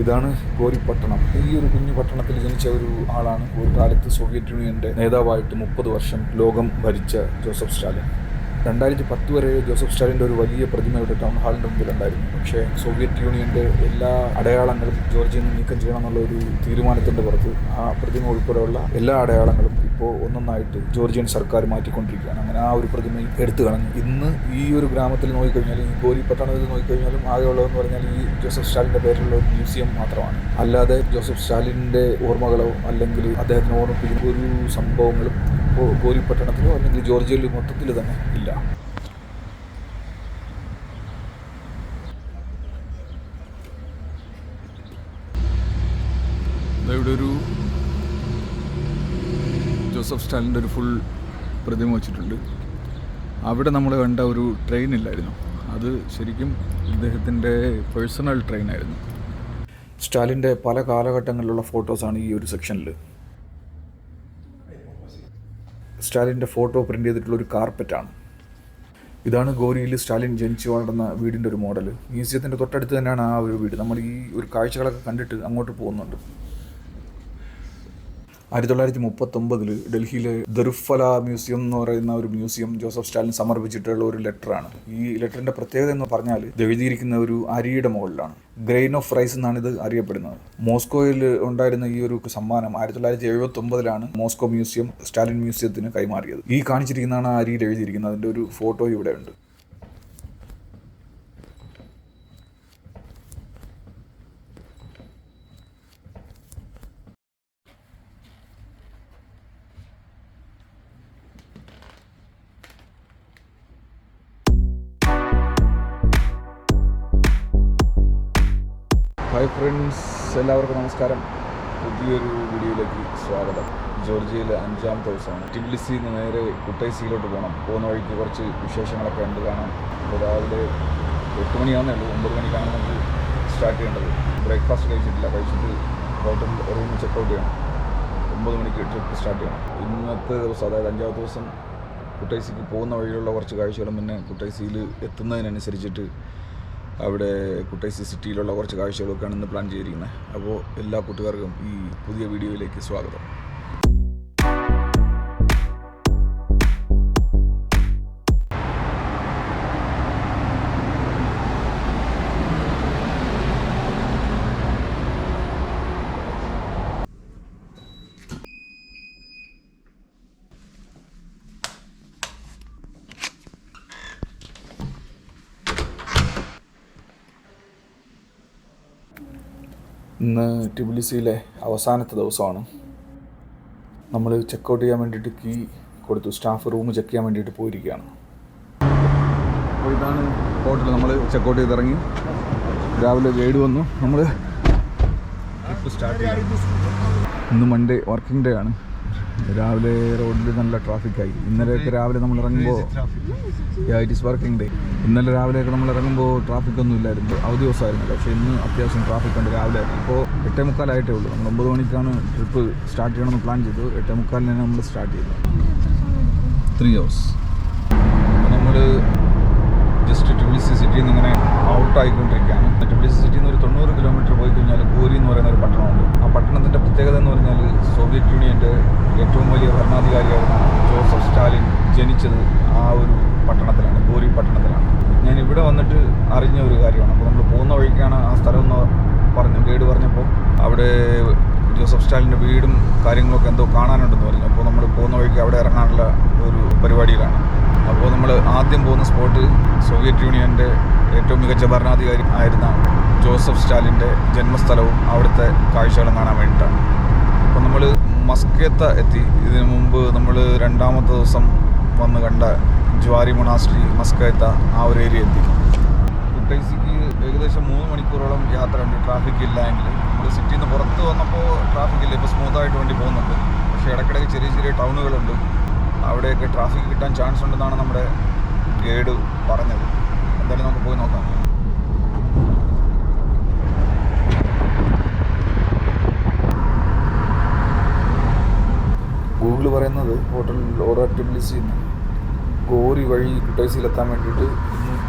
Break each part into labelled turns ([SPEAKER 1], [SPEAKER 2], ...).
[SPEAKER 1] ഇതാണ് ഗോരി പട്ടണം. ഈ ഒരു കുഞ്ഞു പട്ടണത്തിൽ ജനിച്ച ഒരു ആളാണ് ഒരു കാലത്ത് സോവിയറ്റ് യൂണിയൻ്റെ നേതാവായിട്ട് 30 വർഷം ലോകം ഭരിച്ച ജോസഫ് സ്റ്റാലിൻ. 2010 വരെ ജോസഫ് സ്റ്റാലിൻ്റെ ഒരു വലിയ പ്രതിമ ഇവിടെ ടൗൺ ഹാളിൻ്റെ മുമ്പിലുണ്ടായിരുന്നു. പക്ഷേ സോവിയറ്റ് യൂണിയൻ്റെ എല്ലാ അടയാളങ്ങളും ജോർജിയയിൽ നിന്ന് നീക്കം ചെയ്യണം എന്നുള്ള ഒരു തീരുമാനത്തിൻ്റെ പുറത്ത് ആ പ്രതിമ ഉൾപ്പെടെയുള്ള എല്ലാ അടയാളങ്ങളും ഇപ്പോൾ ഒന്നൊന്നായിട്ട് ജോർജിയൻ സർക്കാർ മാറ്റിക്കൊണ്ടിരിക്കുകയാണ്. അങ്ങനെ ആ ഒരു പ്രതിമയും എടുത്തു കളഞ്ഞു. ഇന്ന് ഈ ഒരു ഗ്രാമത്തിൽ നോക്കിക്കഴിഞ്ഞാൽ, ഈ ഗോരി പട്ടണത്തിൽ നോക്കിക്കഴിഞ്ഞാലും ആകെയുള്ളതെന്ന് പറഞ്ഞാൽ ഈ ജോസഫ് സ്റ്റാലിൻ്റെ പേരിലുള്ള ഒരു മ്യൂസിയം മാത്രമാണ്. അല്ലാതെ ജോസഫ് സ്റ്റാലിൻ്റെ ഓർമ്മകളോ അല്ലെങ്കിൽ അദ്ദേഹത്തിന് ഓർമ്മിപ്പിക്കുന്ന ഒരു സംഭവങ്ങളും ഇപ്പോൾ ഗോരി പട്ടണത്തിലോ അല്ലെങ്കിൽ ജോർജിയയിലോ മൊത്തത്തിൽ തന്നെ ഇല്ല. ഇവിടെ ഒരു ജോസഫ് സ്റ്റാലിൻ്റെ ഒരു ഫുൾ പ്രതിമ വച്ചിട്ടുണ്ട്. അവിടെ നമ്മൾ കണ്ട ഒരു ട്രെയിൻ ഇല്ലായിരുന്നു, അത് ശരിക്കും ഇദ്ദേഹത്തിൻ്റെ പേഴ്സണൽ ട്രെയിനായിരുന്നു. സ്റ്റാലിൻ്റെ പല കാലഘട്ടങ്ങളിലുള്ള ഫോട്ടോസാണ് ഈ ഒരു സെക്ഷനിൽ. സ്റ്റാലിൻ്റെ ഫോട്ടോ പ്രിൻ്റ് ചെയ്തിട്ടുള്ള ഒരു കാർപ്പറ്റാണ്. ഇതാണ് ഗോരിയിൽ സ്റ്റാലിൻ ജനിച്ചു വളർന്ന വീടിൻ്റെ ഒരു മോഡൽ. മ്യൂസിയത്തിൻ്റെ തൊട്ടടുത്ത് തന്നെയാണ് ആ ഒരു വീട്. നമ്മൾ ഈ ഒരു കാഴ്ചകളൊക്കെ കണ്ടിട്ട് അങ്ങോട്ട് പോകുന്നുണ്ട്. 1939 ഡൽഹിയിലെ ദറുഫല മ്യൂസിയം എന്ന് പറയുന്ന ഒരു മ്യൂസിയം ജോസഫ് സ്റ്റാലിൻ സമർപ്പിച്ചിട്ടുള്ള ഒരു ലെറ്ററാണ്. ഈ ലെറ്ററിൻ്റെ പ്രത്യേകത എന്ന് പറഞ്ഞാൽ ഇത് എഴുതിയിരിക്കുന്ന ഒരു അരിയുടെ മുകളിലാണ്. ഗ്രെയിൻ ഓഫ് റൈസ് എന്നാണ് ഇത് അറിയപ്പെടുന്നത്. മോസ്കോയിൽ ഉണ്ടായിരുന്ന ഈ ഒരു സമ്മാനം 1979 മോസ്കോ മ്യൂസിയം സ്റ്റാലിൻ മ്യൂസിയത്തിന് കൈമാറിയത്. ഈ കാണിച്ചിരിക്കുന്നതാണ് ആ അരിയിൽ എഴുതിയിരിക്കുന്നത്. അതിൻ്റെ ഒരു ഫോട്ടോ ഇവിടെ ഉണ്ട്. ഹായ് ഫ്രണ്ട്സ്, എല്ലാവർക്കും നമസ്കാരം. പുതിയൊരു വീഡിയോയിലേക്ക് സ്വാഗതം. ജോർജിയയിലെ 5ാമത്തെ ദിവസമാണ്. ടിബ്ലിസിയിൽ നിന്ന് നേരെ കുട്ടൈസിയിലോട്ട് പോകണം. പോകുന്ന വഴിക്ക് കുറച്ച് വിശേഷങ്ങളൊക്കെ ഉണ്ട് കാണാം. രാവിലെ 8 മണിയാവുന്നേ ഉള്ളൂ. 9 മണിക്കാണ് നമുക്ക് സ്റ്റാർട്ട് ചെയ്യേണ്ടത്. ബ്രേക്ക്ഫാസ്റ്റ് കഴിച്ചിട്ടില്ല. കഴിച്ചിട്ട് ഹോട്ടൽ റൂം ചെക്കൗട്ട് ചെയ്യണം. 9 മണിക്ക് ട്രിപ്പ് സ്റ്റാർട്ട് ചെയ്യണം. ഇന്നത്തെ ദിവസം, അതായത് 5ാമത്തെ ദിവസം, കുട്ടൈസിക്ക് പോകുന്ന വഴിയിലുള്ള കുറച്ച് കാഴ്ചകളും പിന്നെ കുട്ടൈസിയിൽ എത്തുന്നതിനനുസരിച്ചിട്ട് അവിടെ കുട്ടൈസി സിറ്റിയിലുള്ള കുറച്ച് കാഴ്ചകളൊക്കെയാണ് ഇന്ന് പ്ലാൻ ചെയ്തിരിക്കുന്നത്. അപ്പോൾ എല്ലാ കൂട്ടുകാർക്കും ഈ പുതിയ വീഡിയോയിലേക്ക് സ്വാഗതം. ഇന്ന് ടിബിലിസിയിലെ അവസാനത്തെ ദിവസമാണ്. നമ്മൾ ചെക്കൗട്ട് ചെയ്യാൻ വേണ്ടിയിട്ട് കീ കൊടുത്തു. സ്റ്റാഫ് റൂം ചെക്ക് ചെയ്യാൻ വേണ്ടിയിട്ട് പോയിരിക്കുകയാണ്. അപ്പോൾ ഇതാണ് ഹോട്ടൽ. നമ്മൾ ചെക്കൗട്ട് ചെയ്തിറങ്ങി. രാവിലെ ഗൈഡ് വന്നു. നമ്മൾ ട്രിപ്പ് സ്റ്റാർട്ട് ചെയ്തു. ഇന്ന് മൺഡേ, വർക്കിംഗ് ഡേ ആണ്. രാവിലെ റോഡിൽ നല്ല ട്രാഫിക്കായി. ഇന്നലെയൊക്കെ രാവിലെ നമ്മൾ ഇറങ്ങുമ്പോൾ ഇറ്റ് ഈസ് വർക്കിംഗ് ഡേ. ഇന്നലെ രാവിലെയൊക്കെ നമ്മൾ ഇറങ്ങുമ്പോൾ ട്രാഫിക്കൊന്നും ഇല്ലായിരുന്നു. അവധി ദിവസമായിരുന്നല്ലോ. പക്ഷേ ഇന്ന് അത്യാവശ്യം ട്രാഫിക് ഉണ്ട് രാവിലെ. ഇപ്പോൾ 8:45 ഉള്ളൂ. നമ്മൾ 9 മണിക്കാണ് ട്രിപ്പ് സ്റ്റാർട്ട് ചെയ്യണമെന്ന് പ്ലാൻ ചെയ്തു. 8:45 നമ്മൾ സ്റ്റാർട്ട് ചെയ്തു. 3 hours. നമ്മൾ ജസ്റ്റ് ടിബിലിസി സിറ്റിയിൽ നിന്ന് ഇങ്ങനെ ഔട്ടായിക്കൊണ്ടിരിക്കുകയാണ്. ടിബിലിസി സിറ്റിയിൽ നിന്ന് ഒരു 90 കിലോമീറ്റർ പോയി കഴിഞ്ഞാൽ ഗോരി എന്ന് പറയുന്ന ഒരു പട്ടണമുണ്ട്. ആ പട്ടണത്തിൻ്റെ പ്രത്യേകത എന്ന് പറഞ്ഞാൽ സോവിയറ്റ് യൂണിയൻ്റെ ഏറ്റവും വലിയ ഭരണാധികാരിയായിരുന്ന ജോസഫ് സ്റ്റാലിൻ ജനിച്ചത് ആ ഒരു പട്ടണത്തിലാണ്, ഗോരി പട്ടണത്തിലാണ്. ഞാൻ ഇവിടെ വന്നിട്ട് അറിഞ്ഞ ഒരു കാര്യമാണ്. അപ്പോൾ നമ്മൾ പോകുന്ന വഴിക്കാണ് ആ സ്ഥലം എന്ന് പറഞ്ഞു. ഗൈഡ് പറഞ്ഞപ്പോൾ അവിടെ ജോസഫ് സ്റ്റാലിൻ്റെ വീടും കാര്യങ്ങളൊക്കെ എന്തോ കാണാനുണ്ടെന്ന് പറഞ്ഞു. അപ്പോൾ നമ്മൾ പോകുന്ന വഴിക്ക് അവിടെ ഇറങ്ങാനുള്ള ഒരു പരിപാടിയിലാണ്. അപ്പോൾ നമ്മൾ ആദ്യം പോകുന്ന സ്പോട്ട് സോവിയറ്റ് യൂണിയൻ്റെ ഏറ്റവും മികച്ച ഭരണാധികാരി ആയിരുന്ന ജോസഫ് സ്റ്റാലിൻ്റെ ജന്മസ്ഥലവും അവിടുത്തെ കാഴ്ചകളും കാണാൻ വേണ്ടിയിട്ടാണ്. അപ്പോൾ നമ്മൾ മസ്കേത്ത എത്തി. ഇതിനു മുമ്പ് നമ്മൾ 2ാമത്തെ ദിവസം വന്ന് കണ്ട ജ്വാരി മൊണാസ്ട്രി, മസ്കേത്ത, ആ ഒരു ഏരിയ എത്തി. കുട്ടൈസിക്ക് ഏകദേശം 3 മണിക്കൂറോളം യാത്ര ഉണ്ട്. ട്രാഫിക് ഇല്ല എങ്കിൽ. നമ്മൾ സിറ്റിയിൽ നിന്ന് പുറത്ത് വന്നപ്പോൾ ട്രാഫിക് ഇല്ല. ഇപ്പോൾ സ്മൂത്തായിട്ട് വണ്ടി പോകുന്നുണ്ട്. പക്ഷേ ഇടയ്ക്കിടയ്ക്ക് ചെറിയ ചെറിയ ടൗണുകളുണ്ട്. അവിടെയൊക്കെ ട്രാഫിക് കിട്ടാൻ ചാൻസ് ഉണ്ടെന്നാണ് നമ്മുടെ ഗൈഡ് പറഞ്ഞത്. എന്തായാലും നമുക്ക് പോയി നോക്കാം. ഗൂഗിൾ പറയുന്നത് ഹോട്ടൽ ഓറ ടിബിലിസി. ഗോറി വഴി കുട്ടൈസിലെത്താൻ വേണ്ടിയിട്ട്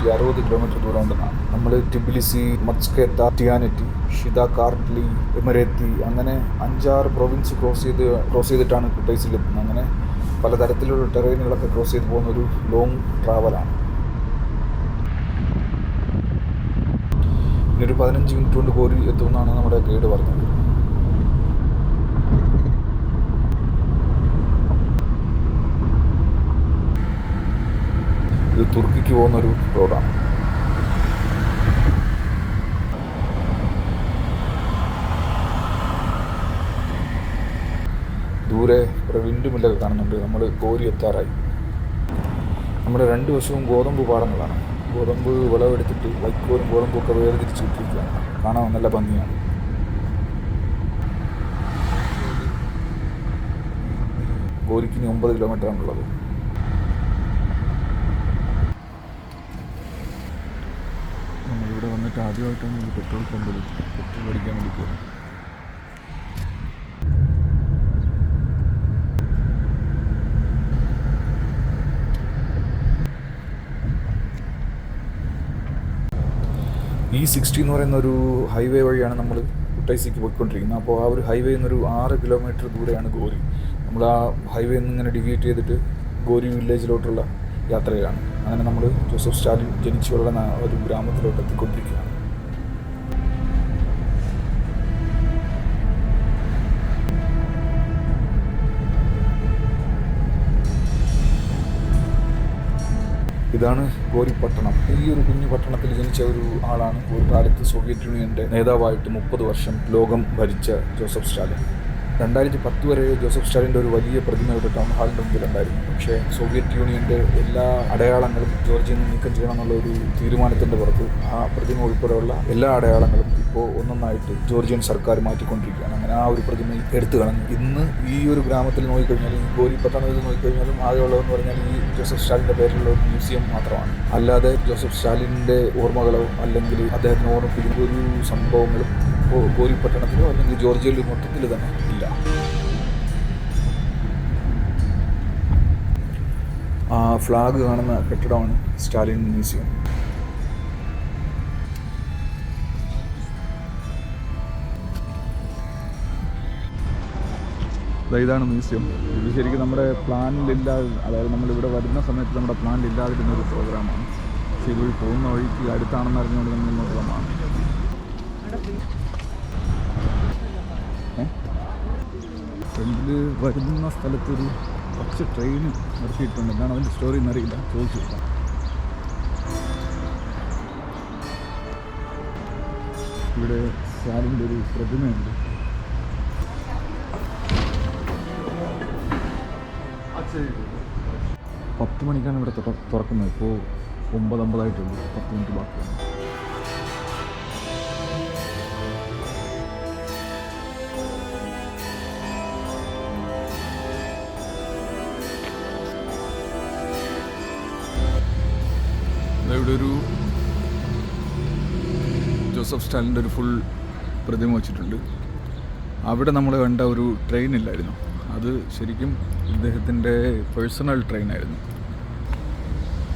[SPEAKER 1] 260 കിലോമീറ്റർ ദൂരം ഉണ്ടെന്നാണ്. നമ്മൾ ടിബിലിസി, മസ്കേത്ത, ടിയാനറ്റി, ഷിദാകാർട്ട്ലി, എമരേത്തി അങ്ങനെ 5-6 പ്രൊവിൻസ് ക്രോസ് ചെയ്തിട്ടാണ് കുട്ടൈസിലെത്തുന്നത്. അങ്ങനെ പലതരത്തിലുള്ള ടെറൈനുകളൊക്കെ ക്രോസ് ചെയ്ത് പോകുന്നൊരു ലോങ് ട്രാവലാണ്. ഇനി ഒരു 15 മിനിറ്റ് കൊണ്ട് ഗോരി എത്തുമെന്നാണ് നമ്മുടെ ഗൈഡ് പറഞ്ഞത്. ഇത് തുർക്കിക്ക് പോകുന്നൊരു റോഡാണ്. ദൂരെ ഒരു വിൻഡുമില്ലൊക്കെ കാണുന്നുണ്ട്. നമ്മൾ ഗോരി എത്താറായി. നമ്മുടെ 2 വശവും ഗോതമ്പ് പാടങ്ങളാണ്. ഗോതമ്പ് വിളവെടുത്തിട്ട് വൈക്കോലും ഗോതമ്പൊക്കെ വേർതിരിച്ച് വിട്ടിരിക്കുകയാണ്. കാണാൻ നല്ല ഭംഗിയാണ്. ഗോരിക്ക് 9 കിലോമീറ്ററാണുള്ളത്. നമ്മളിവിടെ വന്നിട്ട് ആദ്യമായിട്ടാണ് ഈ പെട്രോൾ പമ്പിൽ പെട്രോൾ അടിക്കാൻ വേണ്ടി പോകുന്നത്. E60 എന്ന് പറയുന്ന ഒരു ഹൈവേ വഴിയാണ് നമ്മൾ കുട്ടൈസിക്ക് പോയിക്കൊണ്ടിരിക്കുന്നത്. അപ്പോൾ ആ ഒരു ഹൈവേ നിന്നൊരു 6 കിലോമീറ്റർ ദൂരെയാണ് ഗോരി. നമ്മൾ ആ ഹൈവേ നിന്ന് ഇങ്ങനെ ഡിവീറ്റ് ചെയ്തിട്ട് ഗോരി വില്ലേജിലോട്ടുള്ള യാത്രയിലാണ്. അങ്ങനെ നമ്മൾ ജോസഫ് സ്റ്റാലിൻ ജനിച്ചു വളർന്ന ഒരു ഗ്രാമത്തിലോട്ട് എത്തിക്കൊണ്ടിരിക്കുകയാണ്. ഇതാണ് ഗോരി പട്ടണം. ഈ ഒരു കുഞ്ഞു പട്ടണത്തിൽ ജനിച്ച ഒരു ആളാണ് ഒരു കാലത്ത് സോവിയറ്റ് യൂണിയൻ്റെ നേതാവായിട്ട് 30 വർഷം ലോകം ഭരിച്ച ജോസഫ് സ്റ്റാലിൻ. 2010 വരെ ജോസഫ് സ്റ്റാലിൻ്റെ ഒരു വലിയ പ്രതിമ ഇവിടെ ടൗൺ ഹാളിൻ്റെ മുമ്പിലുണ്ടായിരുന്നു. പക്ഷേ സോവിയറ്റ് യൂണിയൻ്റെ എല്ലാ അടയാളങ്ങളും ജോർജിയയിൽ നിന്ന് നീക്കം ചെയ്യണമെന്നുള്ള ഒരു തീരുമാനത്തിൻ്റെ പുറത്ത് ആ പ്രതിമ ഉൾപ്പെടെയുള്ള എല്ലാ അടയാളങ്ങളും ഇപ്പോൾ ഒന്നൊന്നായിട്ട് ജോർജിയൻ സർക്കാർ മാറ്റിക്കൊണ്ടിരിക്കുകയാണ്. അങ്ങനെ ആ ഒരു പ്രതിമ എടുത്തു കളഞ്ഞു. ഇന്ന് ഈ ഒരു ഗ്രാമത്തിൽ നോക്കിക്കഴിഞ്ഞാൽ, ഈ ഗോരി പട്ടണത്തിൽ നോക്കിക്കഴിഞ്ഞാലും ആകെയുള്ളതെന്ന് പറഞ്ഞാൽ ഈ ജോസഫ് സ്റ്റാലിൻ്റെ പേരിലുള്ള ഒരു മ്യൂസിയം മാത്രമാണ്. അല്ലാതെ ജോസഫ് സ്റ്റാലിൻ്റെ ഓർമ്മകളോ അല്ലെങ്കിൽ അദ്ദേഹത്തിന് ഓർമ്മിപ്പിക്കുന്ന ഒരു സംഭവങ്ങളും ഗോരി പട്ടണത്തിലോ അല്ലെങ്കിൽ ജോർജിയയിലോ മൊത്തത്തിൽ തന്നെ ഇല്ല. ആ ഫ്ലാഗ് കാണുന്ന കെട്ടിടമാണ് സ്റ്റാലിൻ മ്യൂസിയം. ഇതാണ് മ്യൂസിയം. ഇത് ശരിക്കും നമ്മുടെ പ്ലാനിലില്ലാതെ, അതായത് നമ്മളിവിടെ വരുന്ന സമയത്ത് നമ്മുടെ പ്ലാനിലില്ലാതിരുന്നൊരു പ്രോഗ്രാമാണ്. പക്ഷേ ഇതുവഴി പോകുന്ന വഴിക്ക് അടുത്താണെന്ന് അറിഞ്ഞുകൊണ്ട് നമ്മൾ ഇങ്ങോട്ട് വന്നതാണ്. ഫ്രണ്ടിൽ വരുന്ന സ്ഥലത്തൊരു കുറച്ച് ട്രെയിൻ നിർത്തിയിട്ടുണ്ട്. എന്താണ് അതിൻ്റെ സ്റ്റോറി എന്നറിയില്ല, ചോദിച്ചു. ഇവിടെ സ്റ്റാലിൻ്റെ ഒരു പ്രതിമയുണ്ട്. പത്ത് മണിക്കാണ് ഇവിടെ തുറക്കുന്നത്. ഇപ്പോൾ 9:50 ആയിട്ടുണ്ട്. 10 മിനിറ്റ് ബാക്കിയാണ്. ഇവിടെ ഒരു ജോസഫ് സ്റ്റാലിൻ്റെ ഒരു ഫുൾ പ്രതിമ വച്ചിട്ടുണ്ട്. അവിടെ നമ്മൾ കണ്ട ഒരു ട്രെയിൻ ഇല്ലായിരുന്നു, അത് ശരിക്കും ഇദ്ദേഹത്തിൻ്റെ പേഴ്സണൽ ട്രെയിനായിരുന്നു.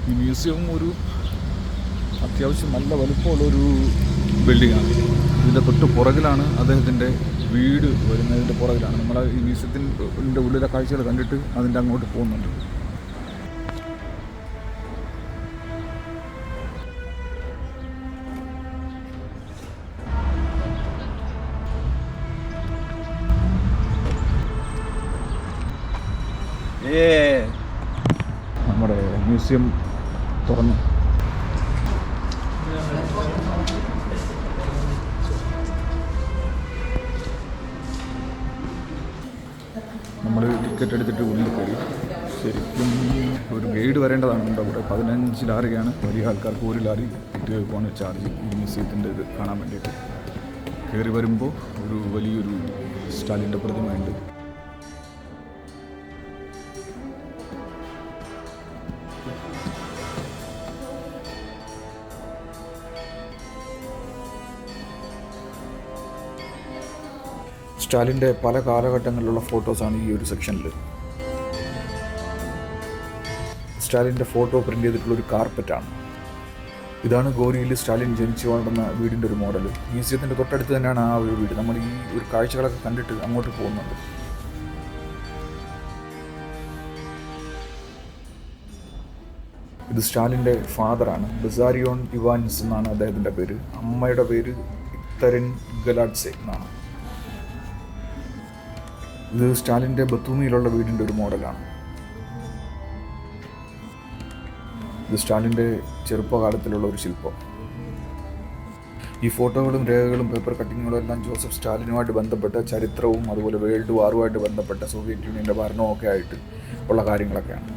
[SPEAKER 1] ഈ മ്യൂസിയം ഒരു അത്യാവശ്യം നല്ല വലുപ്പമുള്ളൊരു ബിൽഡിങ്ങാണ്. ഇതിൻ്റെ തൊട്ട് പുറകിലാണ് അദ്ദേഹത്തിൻ്റെ വീട് വരുന്നതിൻ്റെ പുറകിലാണ്. നമ്മൾ ഈ മ്യൂസിയത്തിൻ്റെ ഉള്ളിലെ കാഴ്ചകൾ കണ്ടിട്ട് അതിൻ്റെ അങ്ങോട്ട് പോകുന്നുണ്ട്. നമ്മുടെ മ്യൂസിയം തുറന്നു. നമ്മൾ ടിക്കറ്റ് എടുത്തിട്ട് ഉള്ളിൽ കയറി. ശരിക്കും ഒരു ഗൈഡ് വരേണ്ടതാണ് നമ്മുടെ കൂടെ. 15 ലാറിയാണ് വലിയ ആൾക്കാർക്ക് 1 ലാറി പോകാൻ ചാർജ് ഈ മ്യൂസിയത്തിൻ്റെ ഇത് കാണാൻ വേണ്ടിയിട്ട്. കയറി വരുമ്പോൾ ഒരു വലിയൊരു സ്റ്റാലിൻ്റെ പ്രതിമയുണ്ട്. സ്റ്റാലിൻ്റെ പല കാലഘട്ടങ്ങളിലുള്ള ഫോട്ടോസാണ് ഈ ഒരു സെക്ഷനിൽ. സ്റ്റാലിൻ്റെ ഫോട്ടോ പ്രിൻ്റ് ചെയ്തിട്ടുള്ളൊരു കാർപ്പറ്റാണ്. ഇതാണ് ഗോരിയിൽ സ്റ്റാലിൻ ജനിച്ചു വളർന്ന വീടിൻ്റെ ഒരു മോഡൽ. മ്യൂസിയത്തിൻ്റെ തൊട്ടടുത്ത് തന്നെയാണ് ആ ഒരു വീട്. നമ്മൾ ഈ ഒരു കാഴ്ചകളൊക്കെ കണ്ടിട്ട് അങ്ങോട്ട് പോകുന്നുണ്ട്. ഇത് സ്റ്റാലിൻ്റെ ഫാദറാണ്. ബസാരിയോൺ ഇവാൻസ് എന്നാണ് അദ്ദേഹത്തിൻ്റെ പേര്. അമ്മയുടെ പേര് ഇത്തരിൻ ഗലാഡ്സെ എന്നാണ്. ഇത് സ്റ്റാലിൻ്റെ ബത്തൂമിയിലുള്ള വീടിൻ്റെ ഒരു മോഡലാണ്. ഇത് സ്റ്റാലിൻ്റെ ചെറുപ്പകാലത്തിലുള്ള ഒരു ശില്പം. ഈ ഫോട്ടോകളും രേഖകളും പേപ്പർ കട്ടിങ്ങുകളും എല്ലാം ജോസഫ് സ്റ്റാലിനുമായിട്ട് ബന്ധപ്പെട്ട ചരിത്രവും അതുപോലെ വേൾഡ് വാറുമായിട്ട് ബന്ധപ്പെട്ട സോവിയറ്റ് യൂണിയൻ്റെ ഭരണവും ഒക്കെ ആയിട്ട് ഉള്ള കാര്യങ്ങളൊക്കെയാണ്.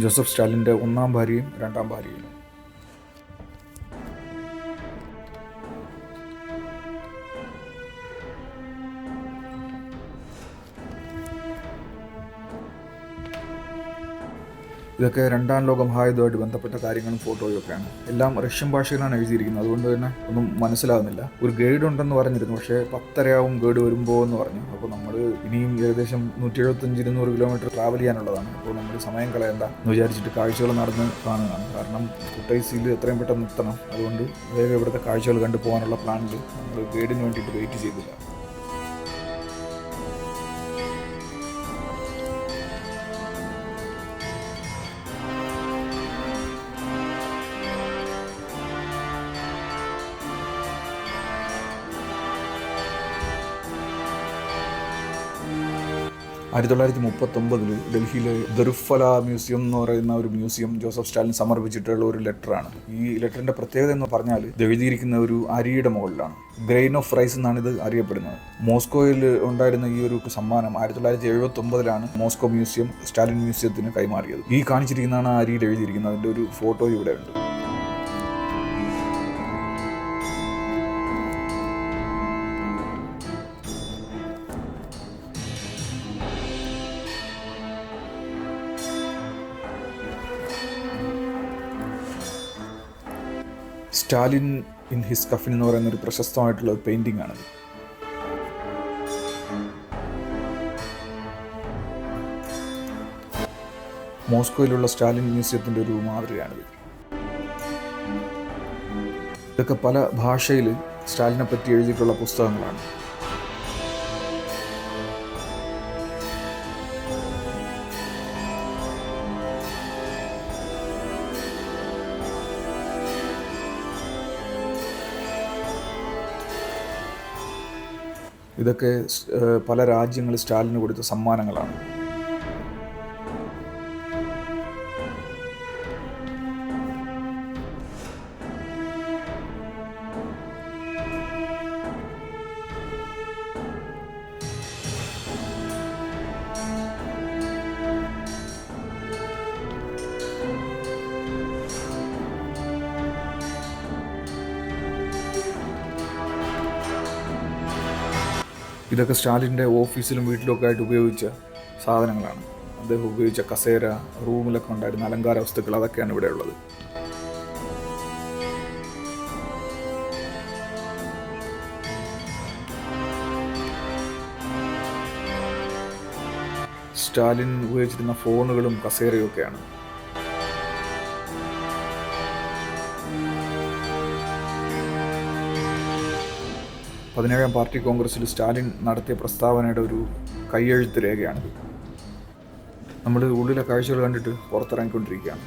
[SPEAKER 1] ജോസഫ് സ്റ്റാലിൻ്റെ ഒന്നാം ഭാര്യയും രണ്ടാം ഭാര്യയും. ഇതൊക്കെ രണ്ടാം ലോക മഹായുദ്ധമായിട്ട് ബന്ധപ്പെട്ട കാര്യങ്ങളും ഫോട്ടോയും ഒക്കെയാണ്. എല്ലാം റഷ്യൻ ഭാഷയിലാണ് എഴുതിയിരിക്കുന്നത്. അതുകൊണ്ട് തന്നെ ഒന്നും മനസ്സിലാകുന്നില്ല. ഒരു ഗൈഡ് ഉണ്ടെന്ന് പറഞ്ഞിരുന്നു, പക്ഷേ 10:30 ഗൈഡ് വരുമ്പോൾ എന്ന് പറഞ്ഞു. അപ്പോൾ നമ്മൾ ഇനിയും ഏകദേശം 175-200 കിലോമീറ്റർ ട്രാവൽ ചെയ്യാനുള്ളതാണ്. അപ്പോൾ നമ്മൾ സമയം കളയണ്ട എന്ന് വിചാരിച്ചിട്ട് കാഴ്ചകൾ നടന്ന് കാണുകയാണ്. കാരണം കുട്ടൈസിൽ എത്രയും പെട്ടെന്ന് എത്തണം. അതുകൊണ്ട് വേഗം ഇവിടുത്തെ കാഴ്ചകൾ കണ്ടു പോകാനുള്ള പ്ലാനിൽ നമ്മൾ ഗൈഡിന് വേണ്ടിയിട്ട് വെയിറ്റ് ചെയ്തില്ല. ആയിരത്തി 1939 ഡൽഹിയിലെ ദറുഫല മ്യൂസിയം എന്ന് പറയുന്ന ഒരു മ്യൂസിയം ജോസഫ് സ്റ്റാലിൻ സമർപ്പിച്ചിട്ടുള്ള ഒരു ലെറ്ററാണ്. ഈ ലെറ്ററിൻ്റെ പ്രത്യേകത എന്ന് പറഞ്ഞാൽ ഇത് എഴുതിയിരിക്കുന്ന ഒരു അരിയുടെ മുകളിലാണ്. ഗ്രെയിൻ ഓഫ് റൈസ് എന്നാണ് ഇത് അറിയപ്പെടുന്നത്. മോസ്കോയിൽ ഉണ്ടായിരുന്ന ഈ ഒരു സമ്മാനം 1979 മോസ്കോ മ്യൂസിയം സ്റ്റാലിൻ മ്യൂസിയത്തിന് കൈമാറിയത്. ഈ കാണിച്ചിരിക്കുന്നതാണ് ആ അരിയിൽ എഴുതിയിരിക്കുന്നത്. അതിൻ്റെ ഒരു ഫോട്ടോ ഇവിടെ ഉണ്ട്. സ്റ്റാലിൻ ഇൻ ഹിസ് കഫിൻ എന്ന് പറയുന്ന ഒരു പ്രശസ്തമായിട്ടുള്ള ഒരു പെയിൻറ്റിംഗ് ആണത്. മോസ്കോയിലുള്ള സ്റ്റാലിൻ മ്യൂസിയത്തിൻ്റെ ഒരു മാതൃകയാണിത്. ഇതൊക്കെ പല ഭാഷയിൽ സ്റ്റാലിനെ പറ്റി എഴുതിയിട്ടുള്ള പുസ്തകങ്ങളാണ്. ഇതൊക്കെ പല രാജ്യങ്ങൾ സ്റ്റാലിന് കൊടുത്ത സമ്മാനങ്ങളാണ്. ഇതൊക്കെ സ്റ്റാലിൻ്റെ ഓഫീസിലും വീട്ടിലൊക്കെ ആയിട്ട് ഉപയോഗിച്ച സാധനങ്ങളാണ്. അദ്ദേഹം ഉപയോഗിച്ച കസേര, റൂമിലൊക്കെ ഉണ്ടായിരുന്ന അലങ്കാര വസ്തുക്കൾ, അതൊക്കെയാണ് ഇവിടെ ഉള്ളത്. സ്റ്റാലിൻ ഉപയോഗിച്ചിരുന്ന ഫോണുകളും കസേരയും ഒക്കെയാണ്. 17ാം പാർട്ടി കോൺഗ്രസ്സിൽ സ്റ്റാലിൻ നടത്തിയ പ്രസ്താവനയുടെ ഒരു കൈയെഴുത്ത് രേഖയാണിത്. നമ്മൾ ഉള്ളിലെ കാഴ്ചകൾ കണ്ടിട്ട് പുറത്തിറങ്ങിക്കൊണ്ടിരിക്കുകയാണ്.